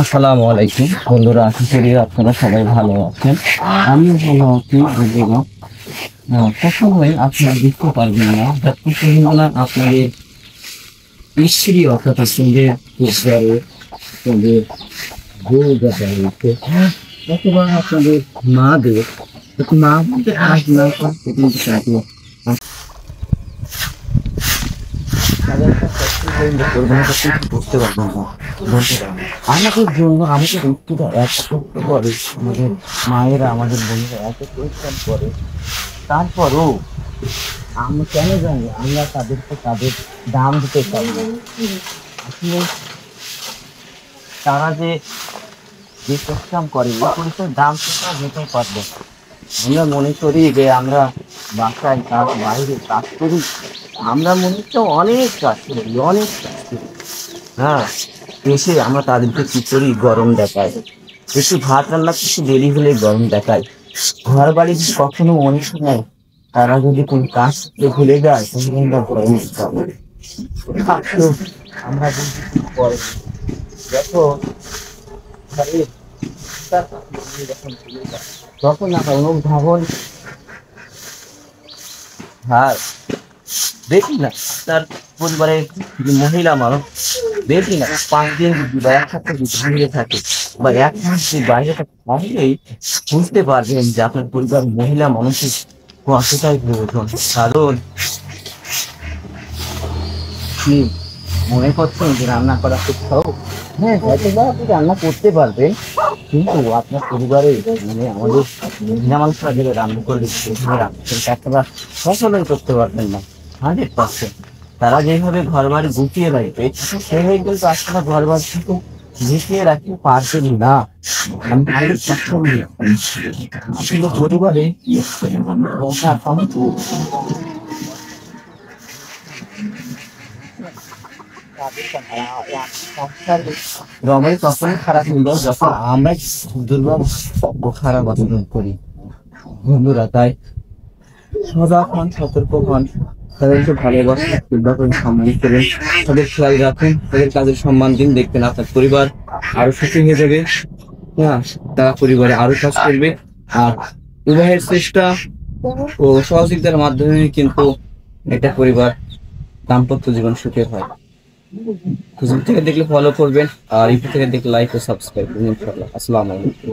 আসসালামু আলাইকুম বন্ধুরা, আশা করি আপনারা সবাই ভালো আছেন। আমিও ভালো আছি। বন্ধুরা, কখনোই আপনারা বুঝতে পারবেন না যতক্ষণ না আপনাদের স্ত্রী অর্থাৎ আপনাদের পরিবারে আপনাদের বউ দেখা হয়েছে অথবা আপনাদের মাদের মা বলতে কাজ না করতে কিন্তু তাকে তাদের করবেন কিন্তু বুঝতে পারবেন না। বন্ধুরা, আমাদের জন্য আমাদের ঋতুটা এত কষ্ট করে, আমাদের মায়েরা আমাদের বোনেরা এত পরিশ্রম করে, তারপরও আমরা কেন জানি আমরা তাদেরকে তাদের দাম দিতে পারি না। আসলে তারা যে পরিশ্রম করে এই পরিশ্রম দাম তো তারা দিতে পারবে না। আমরা মনে করি যে আমরা বাসায় কাজ বাইরে কাজ করি, আমরা মনে হচ্ছে অনেক কাজ করি, অনেক কাজ করি। হ্যাঁ, এসে আমরা তাদেরকে কি করি, গরম দেখাই। একটু ভাত রান্না কিছু দেরি হলে গরম দেখায়। ঘর বাড়ি যদি কখনো মনে শোনায়, তারা যদি কোন কাজ করতে ভুলে যায় তাহলে আমরা গরম দেখাবো। তো আমরা বলছি কি করে যখন ঘরে যখন ভুলে যায়, তখন আমরা অনুধাবন হার দেখি না তার পরিবারের যে মহিলা মানুষ, দেখি না 5 দিন বা এক সপ্তাহ যদি বাইরে থাকে বা এক মাস যদি বাইরে থাকে, তাহলেই বুঝতে পারবেন যে আপনার পরিবার মহিলা মানুষের কতটাই প্রয়োজন। কারণ কি মনে করছেন যে রান্না করা খুব সহজ? হ্যাঁ, হয়তো বা আপনি রান্না করতে পারবেন, কিন্তু আপনার পরিবারে মানে আমাদের মহিলা মানুষরা যেটা রান্না করলে সেভাবে রান্না একটা সকলেই করতে পারবেন না 100%। তারা যেভাবে ঘর বাড়ি গুছিয়ে রাখবে সেভাবে কিন্তু আসলে ঘর বাড়ি কিন্তু গুছিয়ে রাখতে পারবেন না। আমি আগের সবসময় আসলে পরিবারে রমেশ তখনই খারাপ হইল যখন আমরা দুর্বল ও খারাপ আচরণ করি। বন্ধুরা, তাই সজাগ হন, সতর্ক হন, তাদেরকে ভালোবাসুন, শ্রদ্ধা করুন, সম্মান করুন, তাদের খেয়াল রাখুন, তাদের কাজের সম্মান দিন। দেখবেন আপনার পরিবার আরো সুখী হয়ে যাবে। হ্যাঁ, তারা পরিবারে আরো কাজ করবে। আর বিবাহের চেষ্টা ও সহযোগিতার মাধ্যমে কিন্তু একটা পরিবার দাম্পত্য জীবন সুখের হয়। ফেসবুক থেকে দেখলে ফলো করবেন, আর ইউটিউব থেকে দেখলে লাইক ও সাবস্ক্রাইব করবেন। ইনশাআল্লাহ। আসসালামু আলাইকুম।